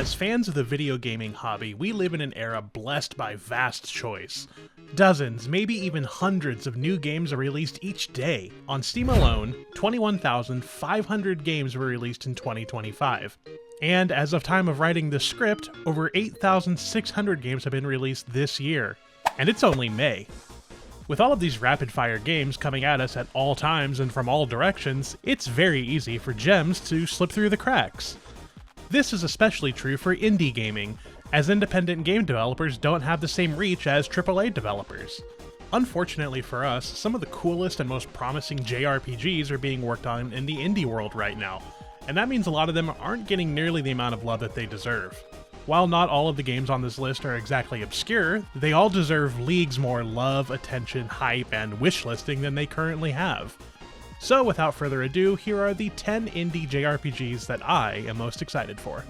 As fans of the video gaming hobby, we live in an era blessed by vast choice. Dozens, maybe even hundreds of new games are released each day. On Steam alone, 21,500 games were released in 2025. And as of time of writing this script, over 8,600 games have been released this year. And it's only May. With all of these rapid-fire games coming at us at all times and from all directions, it's very easy for gems to slip through the cracks. This is especially true for indie gaming, as independent game developers don't have the same reach as AAA developers. Unfortunately for us, some of the coolest and most promising JRPGs are being worked on in the indie world right now, and that means a lot of them aren't getting nearly the amount of love that they deserve. While not all of the games on this list are exactly obscure, they all deserve leagues more love, attention, hype, and wishlisting than they currently have. So without further ado, here are the 10 indie JRPGs that I am most excited for.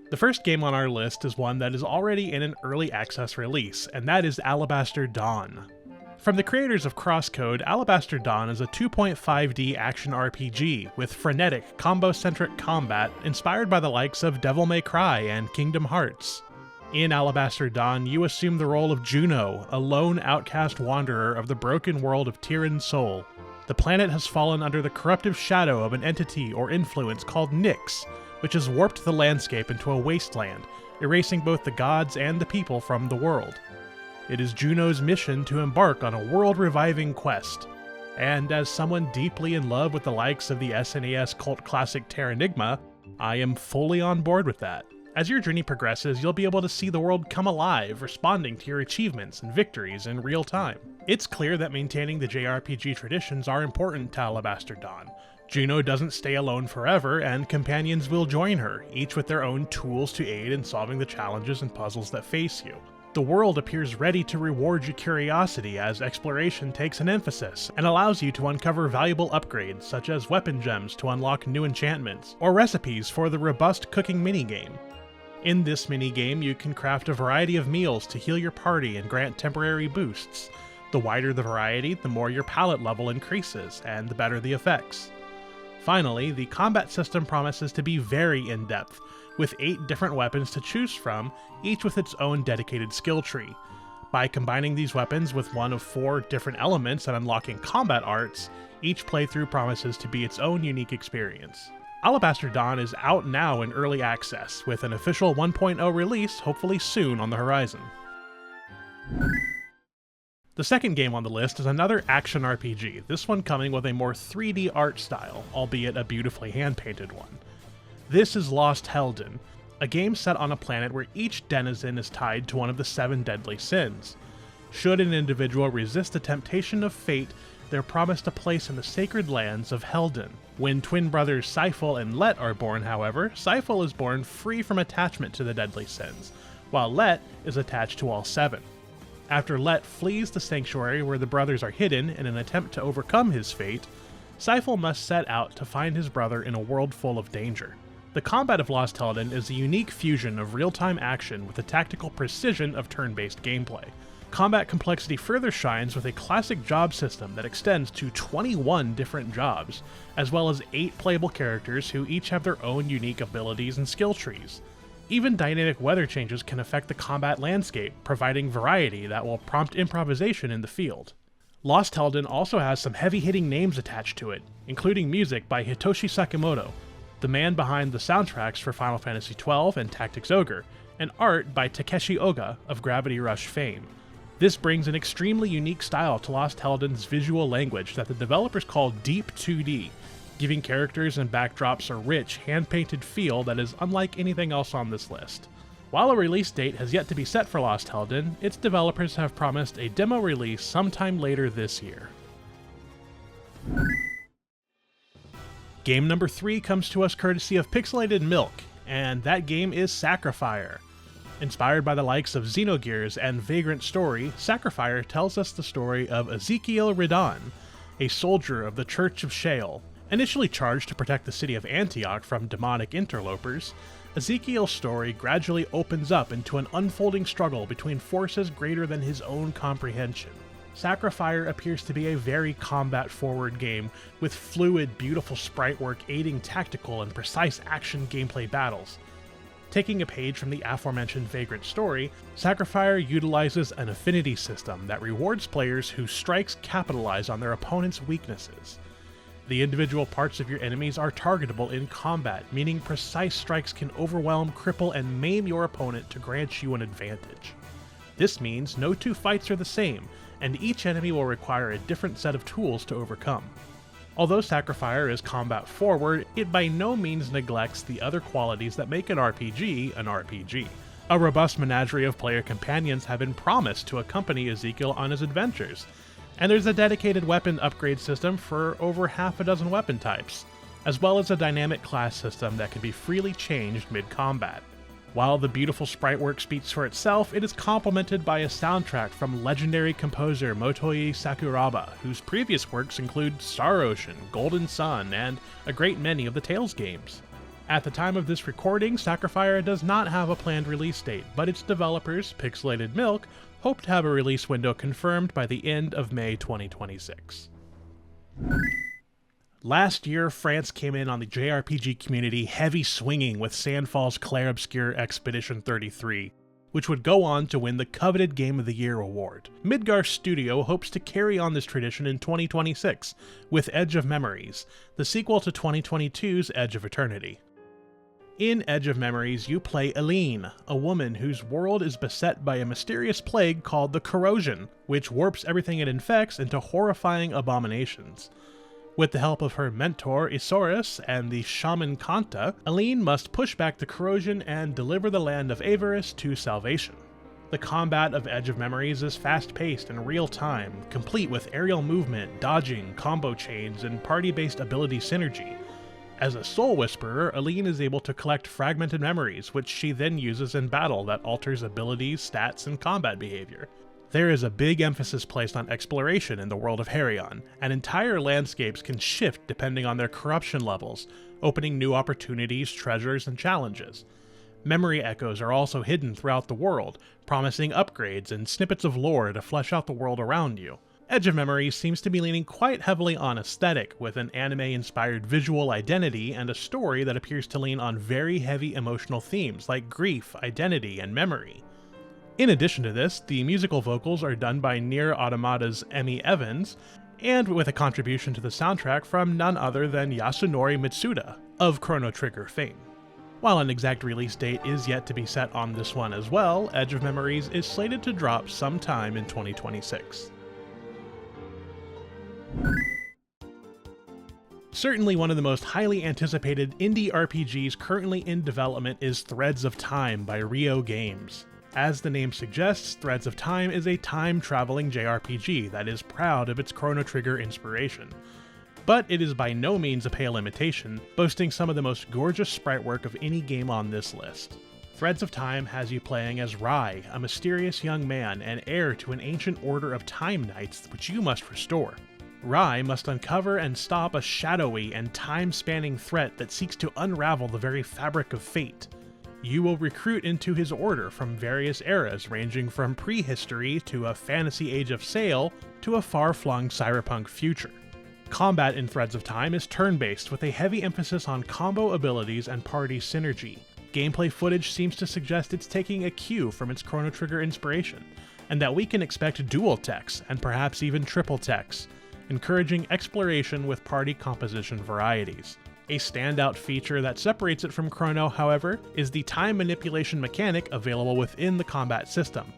The first game on our list is one that is already in an early access release, and that is Alabaster Dawn. From the creators of Crosscode, Alabaster Dawn is a 2.5D action RPG with frenetic, combo-centric combat inspired by the likes of Devil May Cry and Kingdom Hearts. In Alabaster Dawn, you assume the role of Juno, a lone outcast wanderer of the broken world of Tyran's Soul. The planet has fallen under the corruptive shadow of an entity or influence called Nyx, which has warped the landscape into a wasteland, erasing both the gods and the people from the world. It is Juno's mission to embark on a world-reviving quest, and as someone deeply in love with the likes of the SNES cult classic Terranigma, I am fully on board with that. As your journey progresses, you'll be able to see the world come alive, responding to your achievements and victories in real time. It's clear that maintaining the JRPG traditions are important to Alabaster Dawn. Juno doesn't stay alone forever, and companions will join her, each with their own tools to aid in solving the challenges and puzzles that face you. The world appears ready to reward your curiosity as exploration takes an emphasis and allows you to uncover valuable upgrades such as weapon gems to unlock new enchantments, or recipes for the robust cooking minigame. In this minigame, you can craft a variety of meals to heal your party and grant temporary boosts. The wider the variety, the more your palate level increases, and the better the effects. Finally, the combat system promises to be very in-depth, with 8 different weapons to choose from, each with its own dedicated skill tree. By combining these weapons with one of 4 different elements and unlocking combat arts, each playthrough promises to be its own unique experience. Alabaster Dawn is out now in early access, with an official 1.0 release hopefully soon on the horizon. The second game on the list is another action RPG, this one coming with a more 3D art style, albeit a beautifully hand-painted one. This is Lost Hellden, a game set on a planet where each denizen is tied to one of the 7 deadly sins. Should an individual resist the temptation of fate, they're promised a place in the sacred lands of Hellden. When twin brothers Seifel and Let are born, however, Seifel is born free from attachment to the deadly sins, while Let is attached to all 7. After Let flees the sanctuary where the brothers are hidden in an attempt to overcome his fate, Seifel must set out to find his brother in a world full of danger. The combat of Lost Hellden is a unique fusion of real-time action with the tactical precision of turn-based gameplay. Combat complexity further shines with a classic job system that extends to 21 different jobs, as well as 8 playable characters who each have their own unique abilities and skill trees. Even dynamic weather changes can affect the combat landscape, providing variety that will prompt improvisation in the field. Lost Hellden also has some heavy-hitting names attached to it, including music by Hitoshi Sakimoto, the man behind the soundtracks for Final Fantasy XII and Tactics Ogre, and art by Takeshi Oga of Gravity Rush fame. This brings an extremely unique style to Lost Hellden's visual language that the developers call Deep 2D, giving characters and backdrops a rich, hand-painted feel that is unlike anything else on this list. While a release date has yet to be set for Lost Hellden, its developers have promised a demo release sometime later this year. Game number 3 comes to us courtesy of Pixelated Milk, and that game is Sacrifire. Inspired by the likes of Xenogears and Vagrant Story, Sacrifire tells us the story of Ezekiel Ridan, a soldier of the Church of Sheol. Initially charged to protect the city of Antioch from demonic interlopers, Ezekiel's story gradually opens up into an unfolding struggle between forces greater than his own comprehension. Sacrifire appears to be a very combat-forward game, with fluid, beautiful sprite work aiding tactical and precise action gameplay battles. Taking a page from the aforementioned Vagrant story, Sacrifire utilizes an affinity system that rewards players whose strikes capitalize on their opponent's weaknesses. The individual parts of your enemies are targetable in combat, meaning precise strikes can overwhelm, cripple, and maim your opponent to grant you an advantage. This means no two fights are the same, and each enemy will require a different set of tools to overcome. Although Sacrifire is combat forward, it by no means neglects the other qualities that make an RPG an RPG. A robust menagerie of player companions have been promised to accompany Ezekiel on his adventures, and there's a dedicated weapon upgrade system for over half a dozen weapon types, as well as a dynamic class system that can be freely changed mid-combat. While the beautiful sprite work speaks for itself, it is complemented by a soundtrack from legendary composer Motoi Sakuraba, whose previous works include Star Ocean, Golden Sun, and a great many of the Tales games. At the time of this recording, Sacrifire does not have a planned release date, but its developers, Pixelated Milk, hope to have a release window confirmed by the end of May 2026. Last year, France came in on the JRPG community heavy swinging with Sandfall's Clair Obscur Expedition 33, which would go on to win the coveted Game of the Year award. Midgar Studio hopes to carry on this tradition in 2026 with Edge of Memories, the sequel to 2022's Edge of Eternity. In Edge of Memories, you play Eileen, a woman whose world is beset by a mysterious plague called the Corrosion, which warps everything it infects into horrifying abominations. With the help of her mentor, Isaurus, and the shaman Kanta, Eileen must push back the corrosion and deliver the land of Avaris to salvation. The combat of Edge of Memories is fast-paced and real-time, complete with aerial movement, dodging, combo chains, and party-based ability synergy. As a Soul Whisperer, Eileen is able to collect fragmented memories, which she then uses in battle that alters abilities, stats, and combat behavior. There is a big emphasis placed on exploration in the world of Herion, and entire landscapes can shift depending on their corruption levels, opening new opportunities, treasures, and challenges. Memory echoes are also hidden throughout the world, promising upgrades and snippets of lore to flesh out the world around you. Edge of Memories seems to be leaning quite heavily on aesthetic, with an anime-inspired visual identity and a story that appears to lean on very heavy emotional themes like grief, identity, and memory. In addition to this, the musical vocals are done by Nier Automata's Emmy Evans, and with a contribution to the soundtrack from none other than Yasunori Mitsuda, of Chrono Trigger fame. While an exact release date is yet to be set on this one as well, Edge of Memories is slated to drop sometime in 2026. Certainly one of the most highly anticipated indie RPGs currently in development is Threads of Time by Rio Games. As the name suggests, Threads of Time is a time-traveling JRPG that is proud of its Chrono Trigger inspiration. But it is by no means a pale imitation, boasting some of the most gorgeous sprite work of any game on this list. Threads of Time has you playing as Rai, a mysterious young man and heir to an ancient order of time knights which you must restore. Rai must uncover and stop a shadowy and time-spanning threat that seeks to unravel the very fabric of fate. You will recruit into his order from various eras, ranging from prehistory to a fantasy age of sail to a far-flung cyberpunk future. Combat in Threads of Time is turn-based with a heavy emphasis on combo abilities and party synergy. Gameplay footage seems to suggest it's taking a cue from its Chrono Trigger inspiration, and that we can expect dual techs and perhaps even triple techs, encouraging exploration with party composition varieties. A standout feature that separates it from Chrono, however, is the time manipulation mechanic available within the combat system.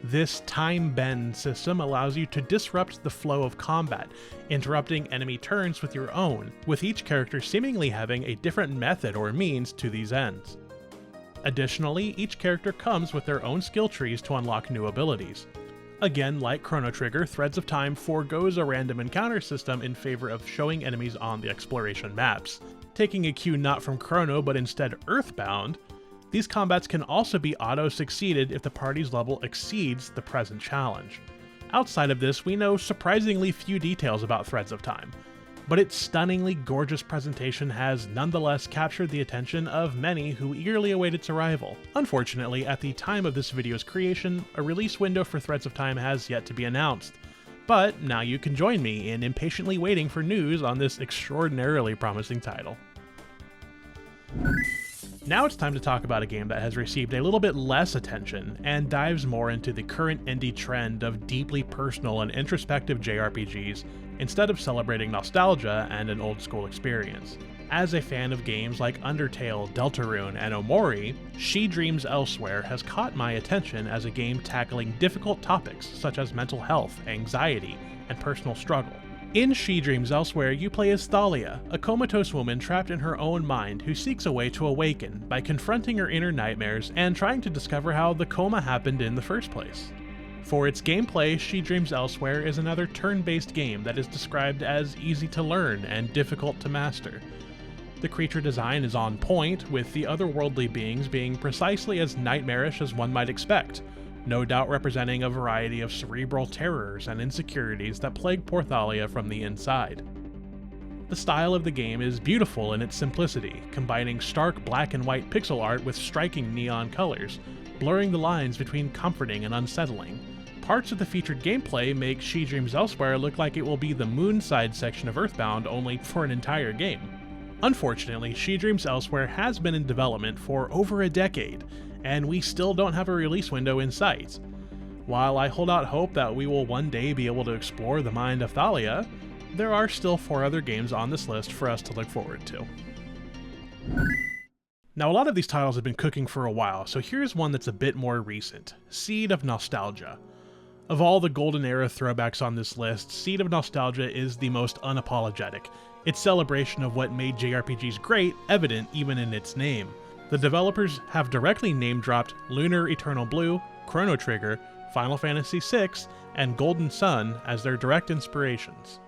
This time bend system allows you to disrupt the flow of combat, interrupting enemy turns with your own, with each character seemingly having a different method or means to these ends. Additionally, each character comes with their own skill trees to unlock new abilities. Again, like Chrono Trigger, Threads of Time forgoes a random encounter system in favor of showing enemies on the exploration maps. Taking a cue not from Chrono but instead Earthbound, these combats can also be auto-succeeded if the party's level exceeds the present challenge. Outside of this, we know surprisingly few details about Threads of Time, but its stunningly gorgeous presentation has nonetheless captured the attention of many who eagerly await its arrival. Unfortunately, at the time of this video's creation, a release window for Threads of Time has yet to be announced, But now you can join me in impatiently waiting for news on this extraordinarily promising title. Now it's time to talk about a game that has received a little bit less attention and dives more into the current indie trend of deeply personal and introspective JRPGs instead of celebrating nostalgia and an old school experience. As a fan of games like Undertale, Deltarune, and Omori, She Dreams Elsewhere has caught my attention as a game tackling difficult topics such as mental health, anxiety, and personal struggle. In She Dreams Elsewhere, you play as Thalia, a comatose woman trapped in her own mind who seeks a way to awaken by confronting her inner nightmares and trying to discover how the coma happened in the first place. For its gameplay, She Dreams Elsewhere is another turn-based game that is described as easy to learn and difficult to master. The creature design is on point, with the otherworldly beings being precisely as nightmarish as one might expect, no doubt representing a variety of cerebral terrors and insecurities that plague poor Thalia from the inside. The style of the game is beautiful in its simplicity, combining stark black and white pixel art with striking neon colors, blurring the lines between comforting and unsettling. Parts of the featured gameplay make She Dreams Elsewhere look like it will be the Moonside section of Earthbound, only for an entire game. Unfortunately, She Dreams Elsewhere has been in development for over a decade, and we still don't have a release window in sight. While I hold out hope that we will one day be able to explore the mind of Thalia, there are still 4 other games on this list for us to look forward to. Now, a lot of these titles have been cooking for a while, so here's one that's a bit more recent, Seed of Nostalgia. Of all the golden era throwbacks on this list, Seed of Nostalgia is the most unapologetic, its celebration of what made JRPGs great evident even in its name. The developers have directly name-dropped Lunar Eternal Blue, Chrono Trigger, Final Fantasy VI, and Golden Sun as their direct inspirations.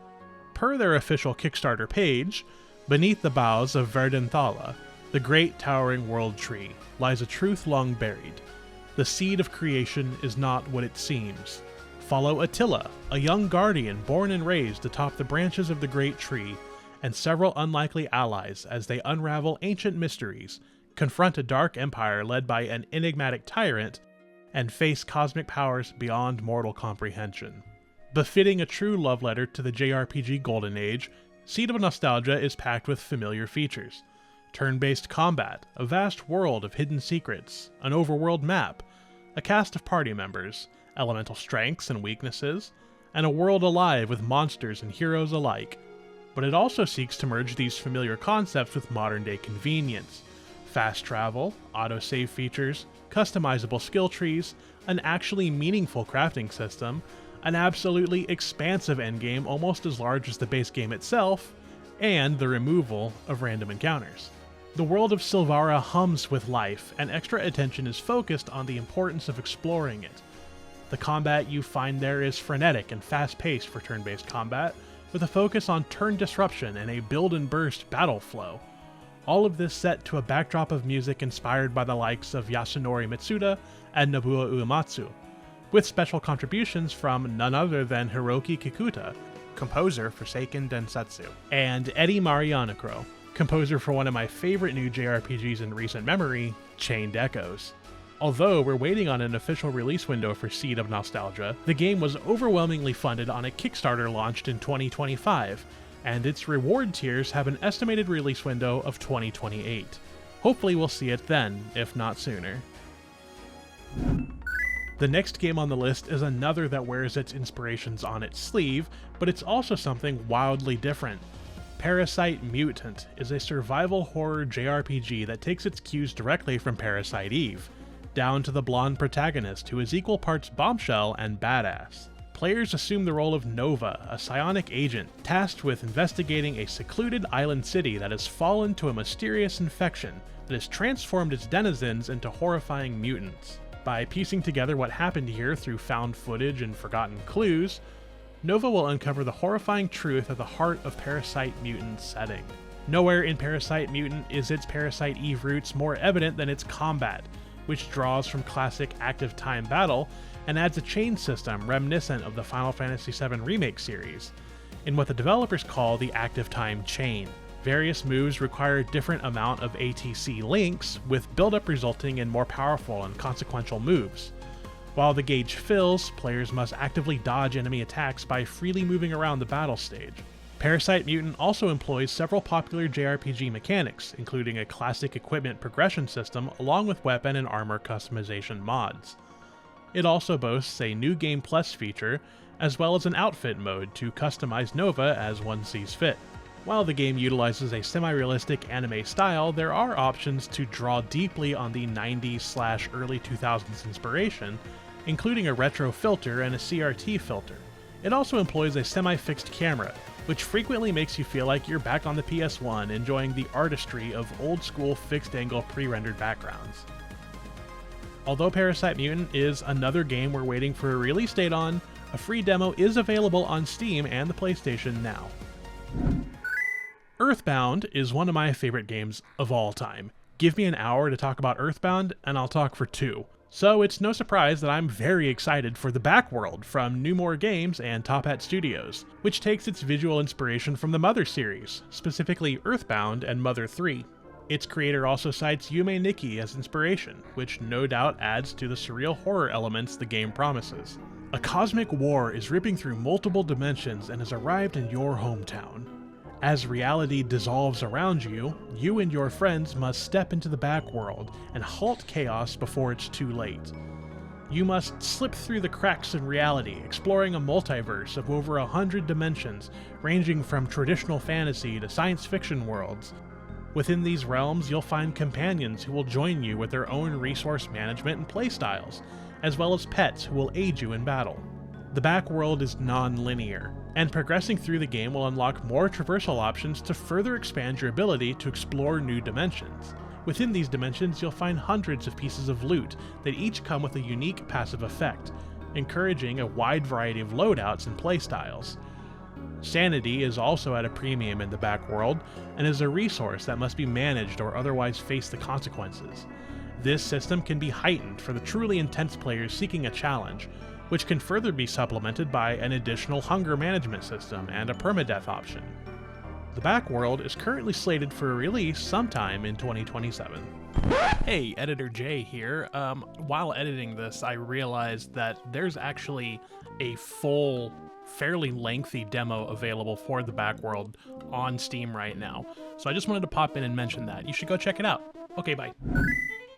Per their official Kickstarter page, beneath the boughs of Verdanthala, the great towering world tree, lies a truth long buried. The seed of creation is not what it seems. Follow Attila, a young guardian born and raised atop the branches of the great tree, and several unlikely allies as they unravel ancient mysteries, confront a dark empire led by an enigmatic tyrant, and face cosmic powers beyond mortal comprehension. Befitting a true love letter to the JRPG Golden Age, Seed of Nostalgia is packed with familiar features. Turn-based combat, a vast world of hidden secrets, an overworld map, a cast of party members, elemental strengths and weaknesses, and a world alive with monsters and heroes alike. But it also seeks to merge these familiar concepts with modern-day convenience. Fast travel, autosave features, customizable skill trees, an actually meaningful crafting system, an absolutely expansive endgame almost as large as the base game itself, and the removal of random encounters. The world of Silvara hums with life, and extra attention is focused on the importance of exploring it. The combat you find there is frenetic and fast-paced for turn-based combat, with a focus on turn disruption and a build-and-burst battle flow. All of this set to a backdrop of music inspired by the likes of Yasunori Mitsuda and Nobuo Uematsu, with special contributions from none other than Hiroki Kikuta, composer for Seiken Densetsu, and Eddie Marianakro, composer for one of my favorite new JRPGs in recent memory, Chained Echoes. Although we're waiting on an official release window for Seed of Nostalgia, the game was overwhelmingly funded on a Kickstarter launched in 2025, and its reward tiers have an estimated release window of 2028. Hopefully we'll see it then, if not sooner. The next game on the list is another that wears its inspirations on its sleeve, but it's also something wildly different. Parasite Mutant is a survival horror JRPG that takes its cues directly from Parasite Eve, down to the blonde protagonist who is equal parts bombshell and badass. Players assume the role of Nova, a psionic agent tasked with investigating a secluded island city that has fallen to a mysterious infection that has transformed its denizens into horrifying mutants. By piecing together what happened here through found footage and forgotten clues, Nova will uncover the horrifying truth at the heart of Parasite Mutant's setting. Nowhere in Parasite Mutant is its Parasite Eve roots more evident than its combat, which draws from classic active time battle and adds a chain system reminiscent of the Final Fantasy VII Remake series, in what the developers call the active time chain. Various moves require a different amount of ATC links, with buildup resulting in more powerful and consequential moves. While the gauge fills, players must actively dodge enemy attacks by freely moving around the battle stage. Parasite Mutant also employs several popular JRPG mechanics, including a classic equipment progression system along with weapon and armor customization mods. It also boasts a New Game Plus feature, as well as an outfit mode to customize Nova as one sees fit. While the game utilizes a semi-realistic anime style, there are options to draw deeply on the 90s/early 2000s inspiration, including a retro filter and a CRT filter. It also employs a semi-fixed camera, which frequently makes you feel like you're back on the PS1 enjoying the artistry of old-school fixed-angle pre-rendered backgrounds. Although Parasite Mutant is another game we're waiting for a release date on, a free demo is available on Steam and the PlayStation now. Earthbound is one of my favorite games of all time. Give me an hour to talk about Earthbound, and I'll talk for 2. So it's no surprise that I'm very excited for the Backworld from New More Games and Top Hat Studios, which takes its visual inspiration from the Mother series, specifically Earthbound and Mother 3. Its creator also cites Yume Nikki as inspiration, which no doubt adds to the surreal horror elements the game promises. A cosmic war is ripping through multiple dimensions and has arrived in your hometown. As reality dissolves around you, you and your friends must step into the Backworld and halt chaos before it's too late. You must slip through the cracks in reality, exploring a multiverse of over 100 dimensions, ranging from traditional fantasy to science fiction worlds. Within these realms, you'll find companions who will join you with their own resource management and playstyles, as well as pets who will aid you in battle. The Backworld is non-linear, and progressing through the game will unlock more traversal options to further expand your ability to explore new dimensions. Within these dimensions, you'll find hundreds of pieces of loot that each come with a unique passive effect, encouraging a wide variety of loadouts and playstyles. Sanity is also at a premium in the Backworld, and is a resource that must be managed or otherwise face the consequences. This system can be heightened for the truly intense players seeking a challenge, which can further be supplemented by an additional hunger management system and a permadeath option. The Backworld is currently slated for a release sometime in 2027. Hey, Editor J here. While editing this, I realized that there's actually a full, fairly lengthy demo available for the Backworld on Steam right now. So I just wanted to pop in and mention that. You should go check it out. Okay, bye.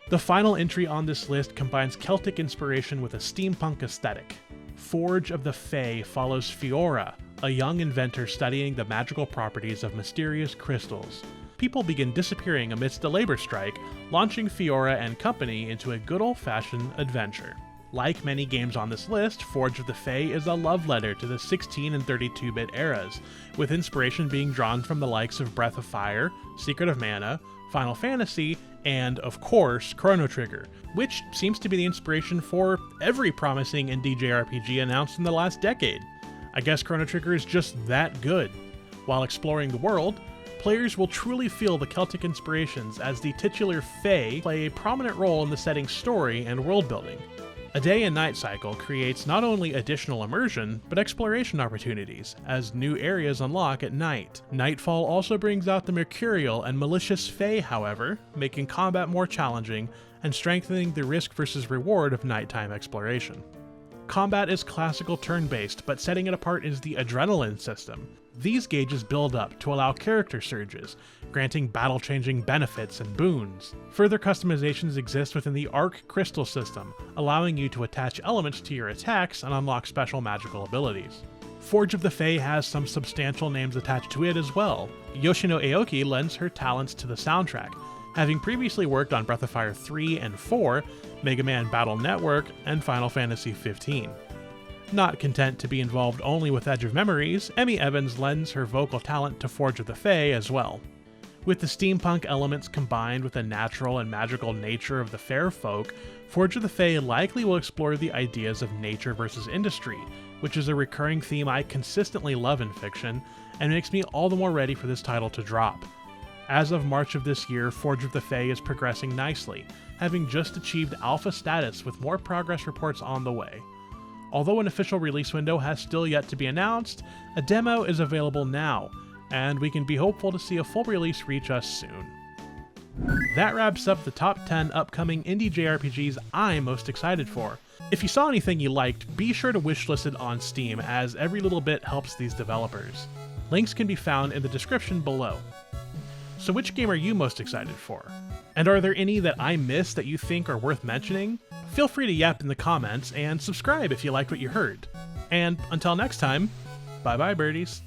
The final entry on this list combines Celtic inspiration with a steampunk aesthetic. Forge of the Fae follows Fiora, a young inventor studying the magical properties of mysterious crystals. People begin disappearing amidst a labor strike, launching Fiora and company into a good old-fashioned adventure. Like many games on this list, Forge of the Fae is a love letter to the 16 and 32-bit eras, with inspiration being drawn from the likes of Breath of Fire, Secret of Mana, Final Fantasy, and, of course, Chrono Trigger, which seems to be the inspiration for every promising indie JRPG announced in the last decade. I guess Chrono Trigger is just that good. While exploring the world, players will truly feel the Celtic inspirations as the titular Fae play a prominent role in the setting's story and world building. A day and night cycle creates not only additional immersion, but exploration opportunities, as new areas unlock at night. Nightfall also brings out the mercurial and malicious Fae, however, making combat more challenging and strengthening the risk versus reward of nighttime exploration. Combat is classical turn-based, but setting it apart is the adrenaline system. These gauges build up to allow character surges, granting battle-changing benefits and boons. Further customizations exist within the Arc Crystal system, allowing you to attach elements to your attacks and unlock special magical abilities. Forge of the Fae has some substantial names attached to it as well. Yoshino Aoki lends her talents to the soundtrack, having previously worked on Breath of Fire 3 and 4, Mega Man Battle Network, and Final Fantasy XV. Not content to be involved only with Edge of Memories, Emmy Evans lends her vocal talent to Forge of the Fae as well. With the steampunk elements combined with the natural and magical nature of the fair folk, Forge of the Fae likely will explore the ideas of nature versus industry, which is a recurring theme I consistently love in fiction, and makes me all the more ready for this title to drop. As of March of this year, Forge of the Fae is progressing nicely, having just achieved alpha status with more progress reports on the way. Although an official release window has still yet to be announced, a demo is available now, and we can be hopeful to see a full release reach us soon. That wraps up the top 10 upcoming indie JRPGs I'm most excited for. If you saw anything you liked, be sure to wishlist it on Steam, as every little bit helps these developers. Links can be found in the description below. So which game are you most excited for? And are there any that I missed that you think are worth mentioning? Feel free to yap in the comments, and subscribe if you liked what you heard. And until next time, bye bye birdies.